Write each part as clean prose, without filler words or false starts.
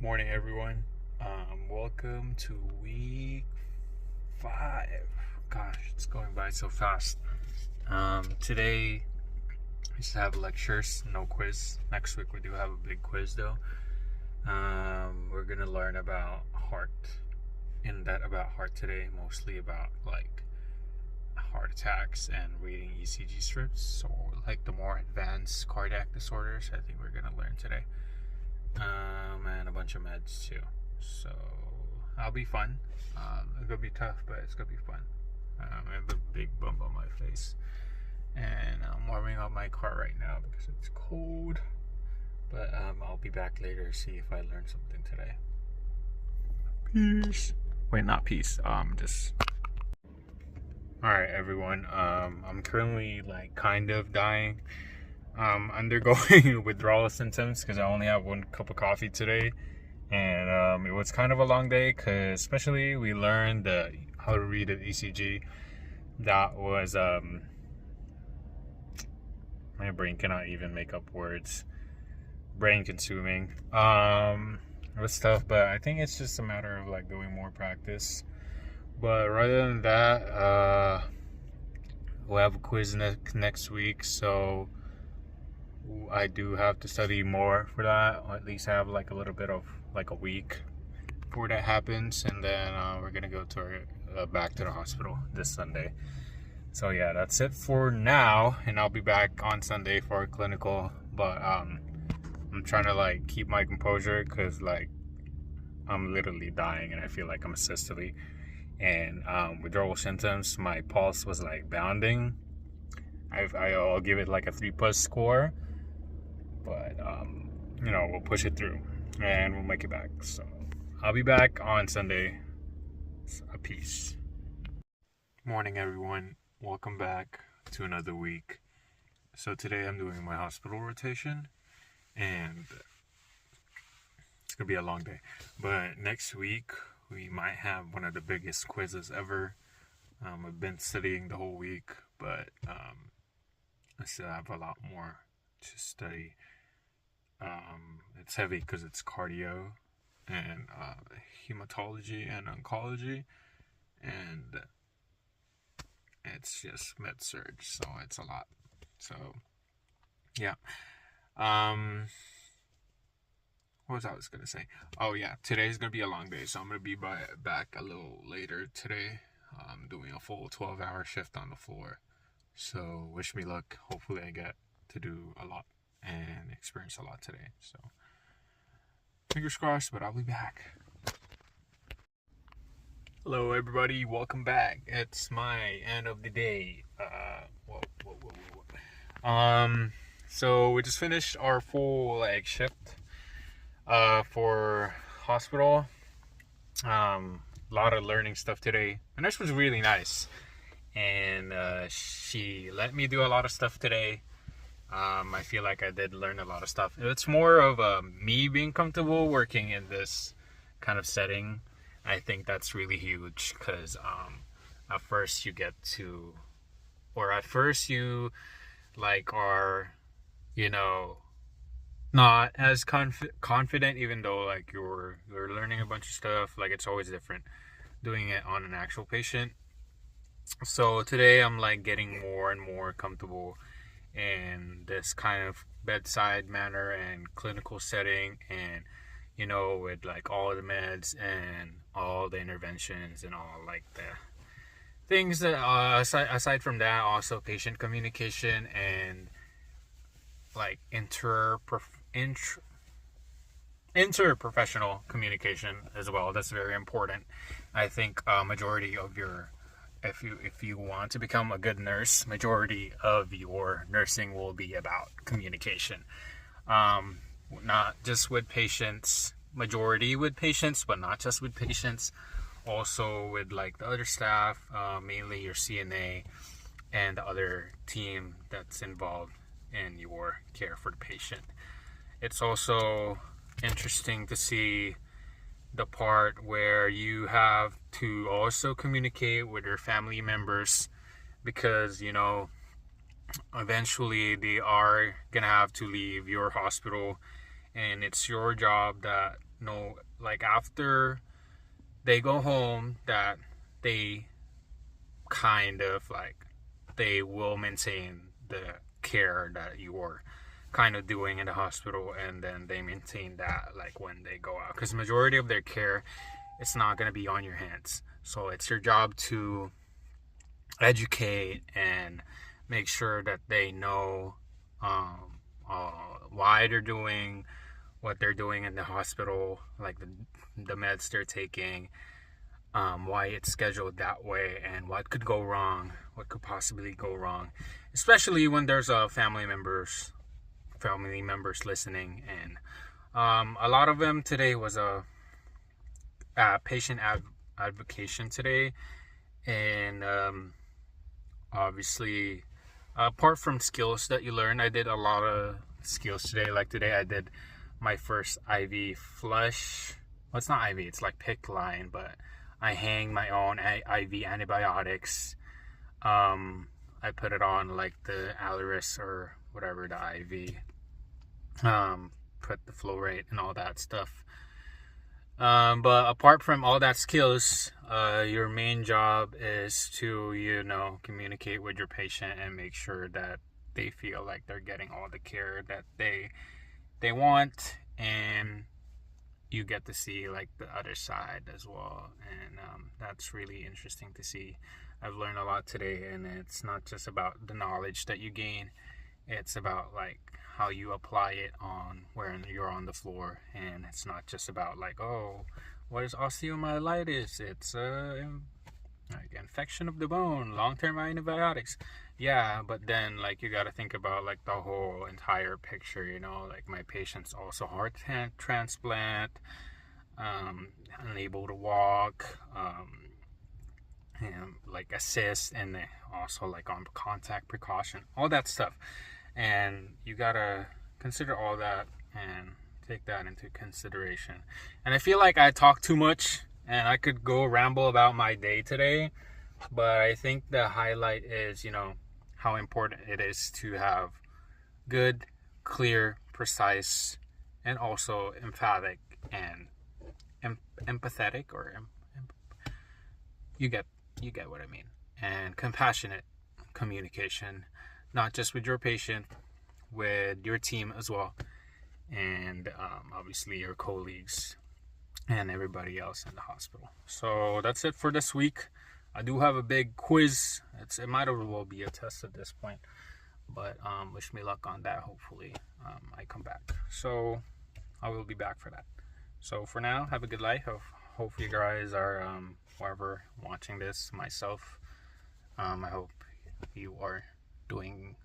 Morning, everyone. Welcome to week 5. Gosh, it's going by so fast. Today, we just have lectures, no quiz. Next week, we do have a big quiz, though. We're gonna learn about heart, about heart today, mostly about like heart attacks and reading ECG strips. So, like the more advanced cardiac disorders, I think we're gonna learn today. And a bunch of meds too. So I'll be fun. It's gonna be tough, but it's gonna be fun. I have a big bump on my face, and I'm warming up my car right now because it's cold. But I'll be back later to see if I learned something today. Peace. Wait, not peace. Just. All right, everyone. I'm currently like kind of dying. Undergoing withdrawal symptoms because I only have one cup of coffee today, and it was kind of a long day because especially we learned how to read an ECG. That was my brain cannot even make up words. Brain consuming. It was tough, but I think it's just a matter of like doing more practice. But rather than that, we'll have a quiz next week, so I do have to study more for that, or at least have like a little bit of like a week before that happens, and then we're gonna go to back to the hospital this Sunday. So yeah, that's it for now, and I'll be back on Sunday for a clinical. But I'm trying to like keep my composure because like I'm literally dying, and I feel like I'm systole and withdrawal symptoms. My pulse was like bounding. I'll give it like a 3+ score. But we'll push it through and we'll make it back. So I'll be back on Sunday. Peace. Morning, everyone. Welcome back to another week. So today I'm doing my hospital rotation, and it's gonna be a long day. But next week we might have one of the biggest quizzes ever. I've been studying the whole week, but I still have a lot more to study. It's heavy because it's cardio and hematology and oncology, and it's just med surg, so it's a lot. So yeah. What was I gonna say? Oh yeah, today's gonna be a long day, so I'm gonna be back a little later today. I'm doing a full 12-hour shift on the floor, so wish me luck. Hopefully I get to do a lot and experience a lot today. So fingers crossed, but I'll be back. Hello, everybody. Welcome back. It's my end of the day. So we just finished our full like shift for hospital. A lot of learning stuff today. The nurse was really nice, and she let me do a lot of stuff today. I feel like I did learn a lot of stuff. It's more of me being comfortable working in this kind of setting. I think that's really huge because at first you like are, not as confident, even though like you're learning a bunch of stuff. Like it's always different doing it on an actual patient. So today I'm like getting more and more comfortable in this kind of bedside manner and clinical setting, and with like all the meds and all the interventions and all like the things that aside from that, also patient communication and like interprofessional communication as well. That's very important. I think majority of your if you want to become a good nurse, majority of your nursing will be about communication. Not just with patients, majority with patients, but not just with patients, also with like the other staff, mainly your CNA and the other team that's involved in your care for the patient. It's also interesting to see the part where you have to also communicate with your family members, because eventually they are gonna have to leave your hospital, and it's your job that know, like after they go home, that they kind of like they will maintain the care that you are kind of doing in the hospital, and then they maintain that like when they go out, because majority of their care, it's not going to be on your hands. So it's your job to educate and make sure that they know why they're doing what they're doing in the hospital, like the meds they're taking, why it's scheduled that way, and what could go wrong, what could possibly go wrong, especially when there's family members listening. And a lot of them today was a patient advocation today, and obviously apart from skills that you learn, I did a lot of skills today. Like today I did my first IV flush. Well, it's not IV, it's like PICC line, but I hang my own IV antibiotics. I put it on like the Alaris or whatever, the IV. Put the flow rate and all that stuff. But apart from all that skills, your main job is to, communicate with your patient and make sure that they feel like they're getting all the care that they want, and you get to see like the other side as well. And that's really interesting to see. I've learned a lot today, and it's not just about the knowledge that you gain, it's about like how you apply it on when you're on the floor. And it's not just about like, oh, what is osteomyelitis? It's like infection of the bone, long-term antibiotics. Yeah, but then like you got to think about like the whole entire picture, like my patient's also heart transplant, unable to walk, and like assist, and also like on contact precaution, all that stuff. And you gotta consider all that and take that into consideration. And I feel like I talk too much, and I could go ramble about my day today, but I think the highlight is, how important it is to have good, clear, precise, and also emphatic and empathetic, or you get what I mean, and compassionate communication, not just with your patient, with your team as well, and obviously your colleagues and everybody else in the hospital. So that's it for this week. I do have a big quiz. It might as well be a test at this point, but wish me luck on that. Hopefully I come back. So I will be back for that. So for now, have a good life. Hope you guys are, whoever watching this, myself, I hope you are doing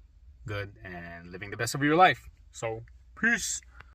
good and living the best of your life. So peace.